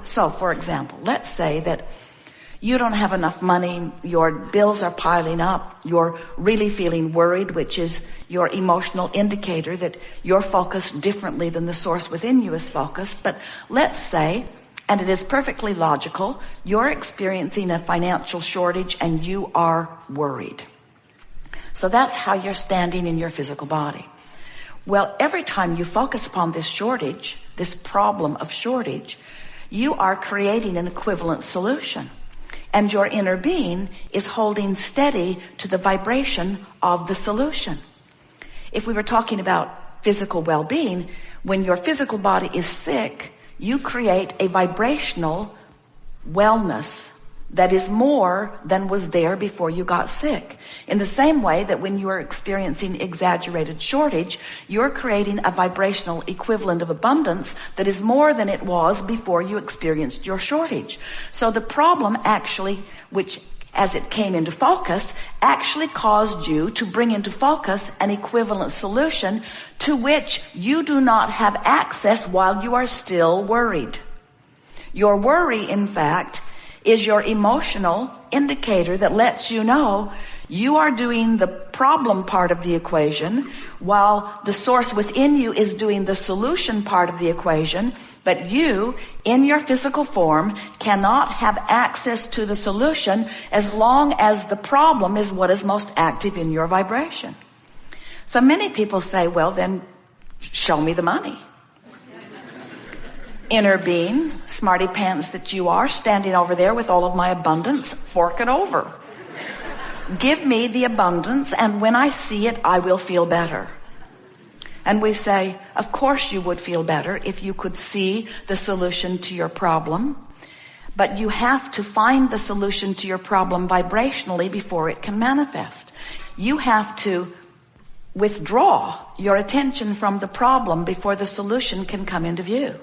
So, for example, let's say that you don't have enough money, your bills are piling up, you're really feeling worried, which is your emotional indicator that you're focused differently than the source within you is focused. But let's say, and it is perfectly logical, you're experiencing a financial shortage and you are worried. So that's how you're standing in your physical body. Well, every time you focus upon this shortage, this problem of shortage, you are creating an equivalent solution. And your inner being is holding steady to the vibration of the solution. If we were talking about physical well-being, when your physical body is sick, you create a vibrational wellness that is more than was there before you got sick. In the same way that when you are experiencing exaggerated shortage, you're creating a vibrational equivalent of abundance that is more than it was before you experienced your shortage. So the problem actually, which as it came into focus, actually caused you to bring into focus an equivalent solution to which you do not have access while you are still worried. Your worry, in fact, is your emotional indicator that lets you know you are doing the problem part of the equation while the source within you is doing the solution part of the equation. But you, in your physical form, cannot have access to the solution as long as the problem is what is most active in your vibration. So many people say, well, then show me the money. Inner being, smarty pants that you are, standing over there with all of my abundance, fork it over. Give me the abundance, and when I see it, I will feel better. And we say, of course you would feel better if you could see the solution to your problem, but you have to find the solution to your problem vibrationally before it can manifest. You have to withdraw your attention from the problem before the solution can come into view.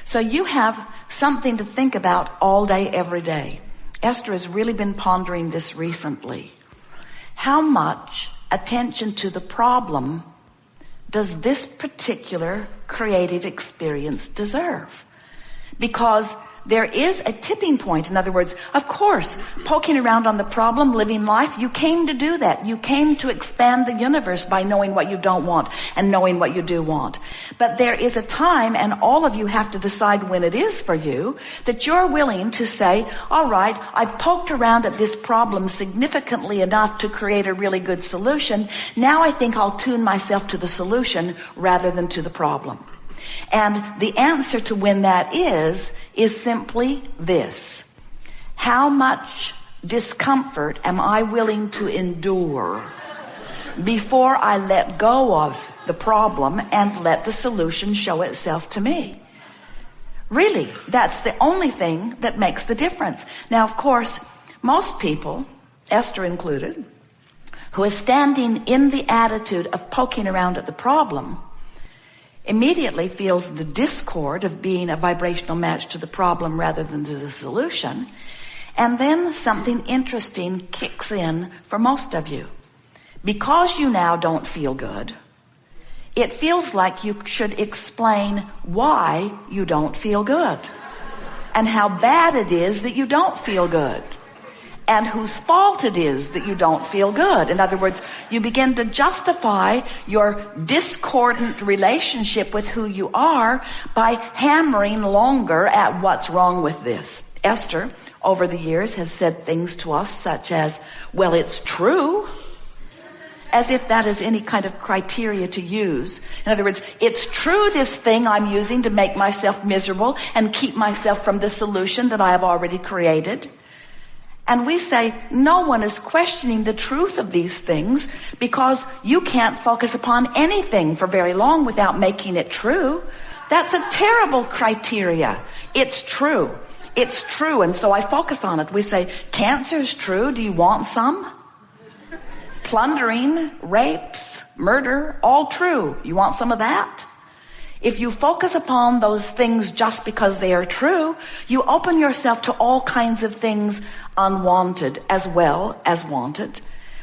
So you have something to think about all day, every day. Esther has really been pondering this recently. How much attention to the problem does this particular creative experience deserve? Because there is a tipping point. In other words, of course, poking around on the problem, living life, you came to do that. You came to expand the universe by knowing what you don't want and knowing what you do want. But there is a time, and all of you have to decide when it is for you, that you're willing to say, all right, I've poked around at this problem significantly enough to create a really good solution. Now I think I'll tune myself to the solution rather than to the problem. And the answer to when that is simply this. How much discomfort am I willing to endure before I let go of the problem and let the solution show itself to me? Really, that's the only thing that makes the difference. Now, of course, most people, Esther included, who is standing in the attitude of poking around at the problem, immediately feels the discord of being a vibrational match to the problem rather than to the solution. And then something interesting kicks in for most of you. Because you now don't feel good, it feels like you should explain why you don't feel good and how bad it is that you don't feel good and whose fault it is that you don't feel good. In other words, you begin to justify your discordant relationship with who you are by hammering longer at what's wrong with this. Esther, over the years, has said things to us such as, well, it's true, as if that is any kind of criteria to use. In other words, it's true, this thing I'm using to make myself miserable and keep myself from the solution that I have already created. And we say, no one is questioning the truth of these things because you can't focus upon anything for very long without making it true. That's a terrible criteria. It's true. It's true. And so I focus on it. We say, cancer's true. Do you want some? Plundering, rapes, murder, all true. You want some of that? If you focus upon those things just because they are true, you open yourself to all kinds of things unwanted as well as wanted.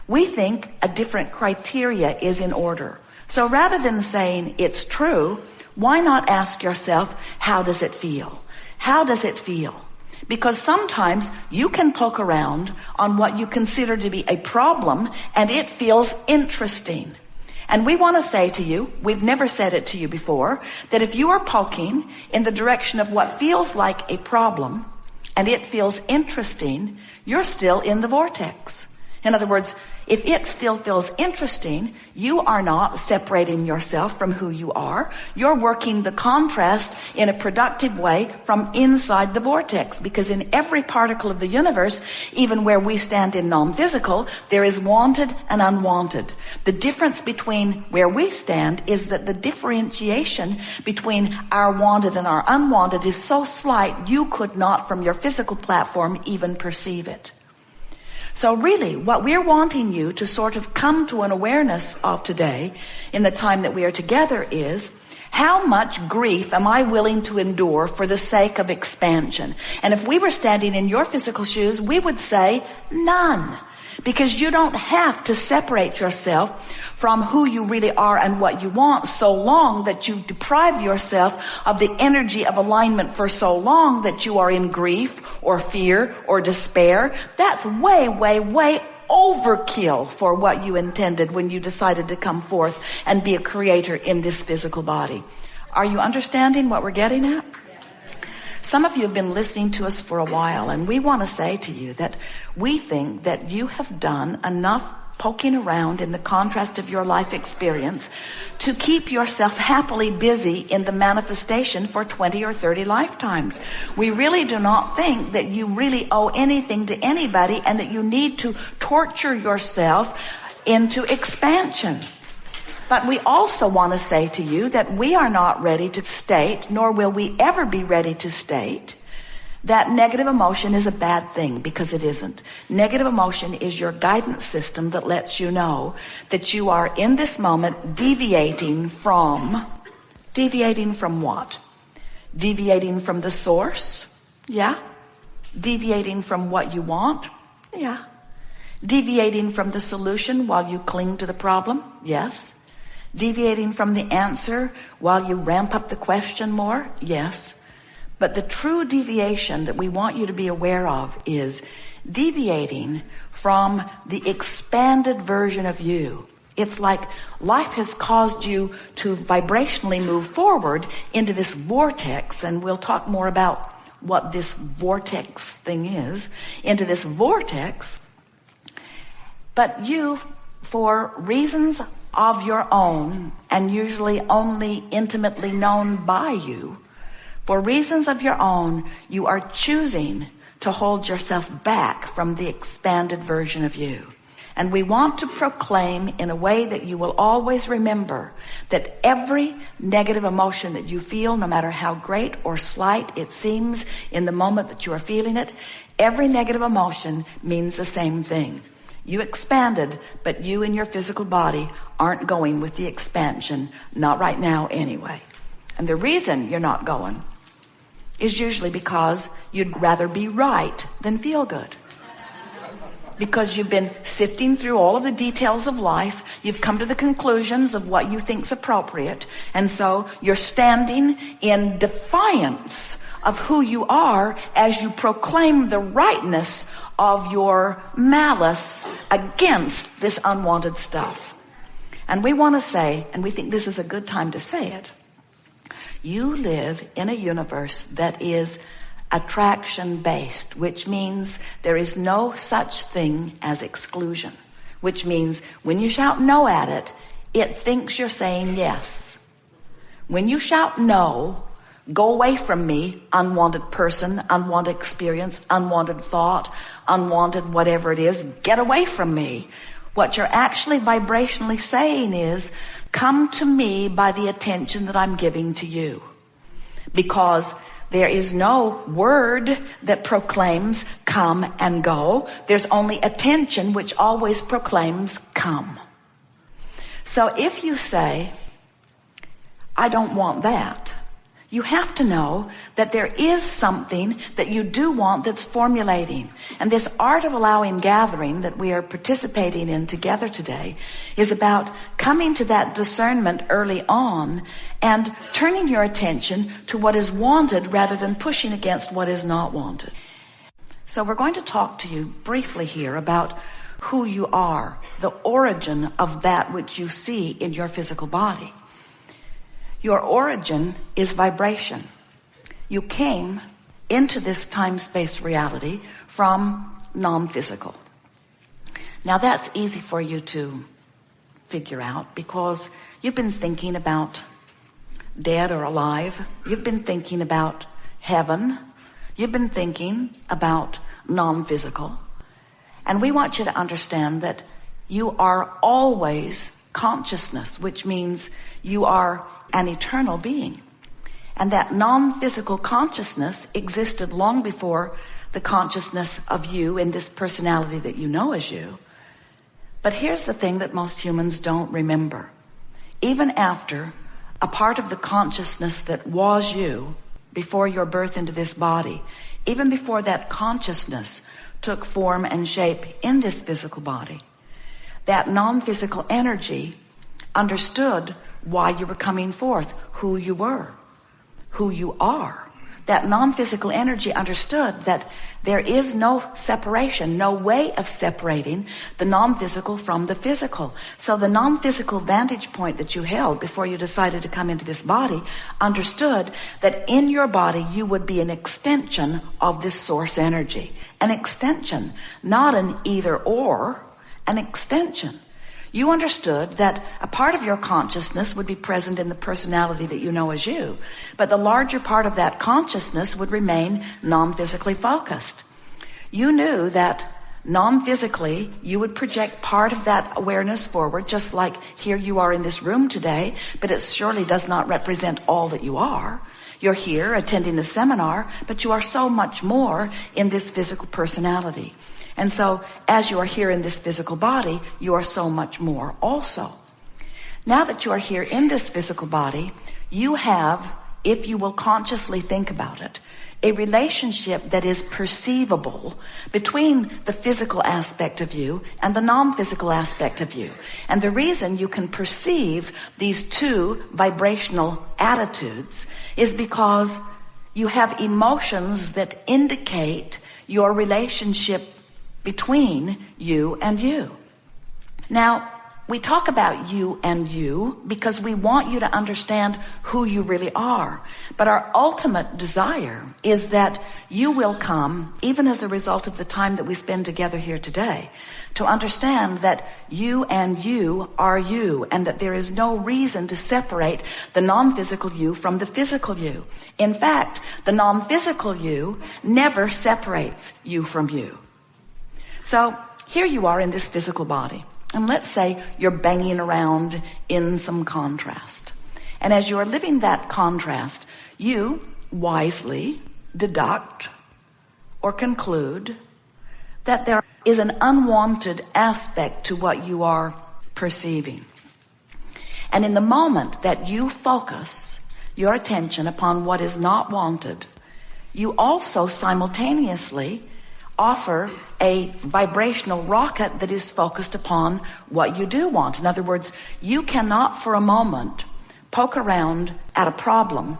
We think a different criteria is in order. So rather than saying it's true, why not ask yourself, how does it feel? How does it feel? Because sometimes you can poke around on what you consider to be a problem and it feels interesting. And we want to say to you, we've never said it to you before, that if you are poking in the direction of what feels like a problem and it feels interesting, you're still in the vortex. In other words, if it still feels interesting, you are not separating yourself from who you are. You're working the contrast in a productive way from inside the vortex, because in every particle of the universe, even where we stand in non-physical, there is wanted and unwanted. The difference between where we stand is that the differentiation between our wanted and our unwanted is so slight you could not from your physical platform even perceive it. So really, what we're wanting you to sort of come to an awareness of today, in the time that we are together, is how much grief am I willing to endure for the sake of expansion? And if we were standing in your physical shoes, we would say none. Because you don't have to separate yourself from who you really are and what you want so long that you deprive yourself of the energy of alignment for so long that you are in grief or fear or despair. That's way, way, way overkill for what you intended when you decided to come forth and be a creator in this physical body. Are you understanding what we're getting at? Some of you have been listening to us for a while, and we want to say to you that we think that you have done enough poking around in the contrast of your life experience to keep yourself happily busy in the manifestation for 20 or 30 lifetimes. We really do not think that you really owe anything to anybody and that you need to torture yourself into expansion. But we also want to say to you that we are not ready to state, nor will we ever be ready to state, that negative emotion is a bad thing, because it isn't. Negative emotion is your guidance system that lets you know that you are in this moment deviating from what? Deviating from the source? Yeah. Deviating from what you want? Yeah. Deviating from the solution while you cling to the problem? Yes. Deviating from the answer while you ramp up the question more? Yes. But the true deviation that we want you to be aware of is deviating from the expanded version of you. It's like life has caused you to vibrationally move forward into this vortex, and we'll talk more about what this vortex thing is, into this vortex. But you, for reasons of your own, and usually only intimately known by you, for reasons of your own, you are choosing to hold yourself back from the expanded version of you. And we want to proclaim in a way that you will always remember that every negative emotion that you feel, no matter how great or slight it seems in the moment that you are feeling it, every negative emotion means the same thing. You expanded, but you in your physical body aren't going with the expansion, not right now anyway. And the reason you're not going is usually because you'd rather be right than feel good. Because you've been sifting through all of the details of life, you've come to the conclusions of what you think's appropriate, and so you're standing in defiance of who you are as you proclaim the rightness of your malice against this unwanted stuff. And we want to say, and we think this is a good time to say it, you live in a universe that is attraction-based, which means there is no such thing as exclusion, which means when you shout no at it, it thinks you're saying yes. When you shout no, go away from me, unwanted person, unwanted experience, unwanted thought, unwanted whatever it is, get away from me. What you're actually vibrationally saying is, come to me by the attention that I'm giving to you. Because there is no word that proclaims come and go. There's only attention which always proclaims come. So if you say, I don't want that, You have to know that there is something that you do want that's formulating. And this art of allowing gathering that we are participating in together today is about coming to that discernment early on and turning your attention to what is wanted rather than pushing against what is not wanted. So we're going to talk to you briefly here about who you are, the origin of that which you see in your physical body. Your origin is vibration. You came into this time-space reality from non-physical. Now that's easy for you to figure out because you've been thinking about dead or alive. You've been thinking about heaven. You've been thinking about non-physical. And we want you to understand that you are always consciousness, which means you are an eternal being. And that non-physical consciousness existed long before the consciousness of you in this personality that you know as you. But here's the thing that most humans don't remember. Even after a part of the consciousness that was you before your birth into this body, even before that consciousness took form and shape in this physical body, that non-physical energy understood why you were coming forth, who you were, who you are. That non-physical energy understood that there is no separation, no way of separating the non-physical from the physical. So the non-physical vantage point that you held before you decided to come into this body understood that in your body you would be an extension of this source energy. An extension, not an either or, an extension. You understood that a part of your consciousness would be present in the personality that you know as you, but the larger part of that consciousness would remain non-physically focused. You knew that non-physically you would project part of that awareness forward, just like here you are in this room today, but it surely does not represent all that you are. You're here attending the seminar, but you are so much more in this physical personality. And so as you are here in this physical body, you are so much more also. Now that you are here in this physical body, you have, if you will consciously think about it, a relationship that is perceivable between the physical aspect of you and the non-physical aspect of you. And the reason you can perceive these two vibrational attitudes is because you have emotions that indicate your relationship between you and you. Now, we talk about you and you because we want you to understand who you really are. But our ultimate desire is that you will come, even as a result of the time that we spend together here today, to understand that you and you are you, and that there is no reason to separate the non-physical you from the physical you. In fact, the non-physical you never separates you from you. So here you are in this physical body, and let's say you're banging around in some contrast. And as you are living that contrast, you wisely deduct or conclude that there is an unwanted aspect to what you are perceiving. And in the moment that you focus your attention upon what is not wanted, you also simultaneously offer a vibrational rocket that is focused upon what you do want. In other words, you cannot for a moment poke around at a problem,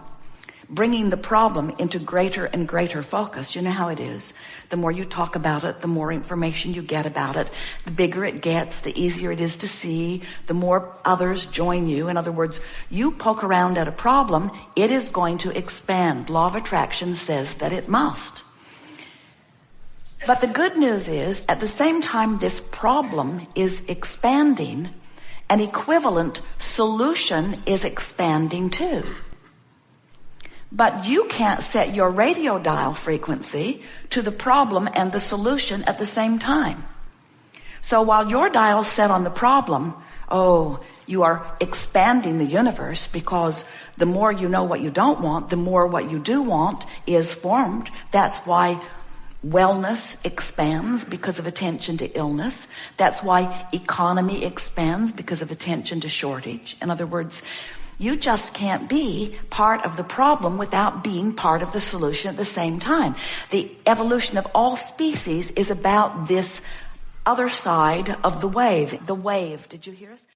bringing the problem into greater and greater focus. You know how it is. The more you talk about it, the more information you get about it, the bigger it gets, the easier it is to see, the more others join you. In other words, you poke around at a problem, it is going to expand. Law of attraction says that it must. But the good news is, at the same time this problem is expanding, an equivalent solution is expanding too. But you can't set your radio dial frequency to the problem and the solution at the same time. So while your dial's set on the problem, you are expanding the universe, because the more you know what you don't want, the more what you do want is formed. That's why wellness expands because of attention to illness. That's why economy expands because of attention to shortage. In other words, You just can't be part of the problem without being part of the solution at the same time. The evolution of all species is about this other side of the wave. The wave, did you hear us?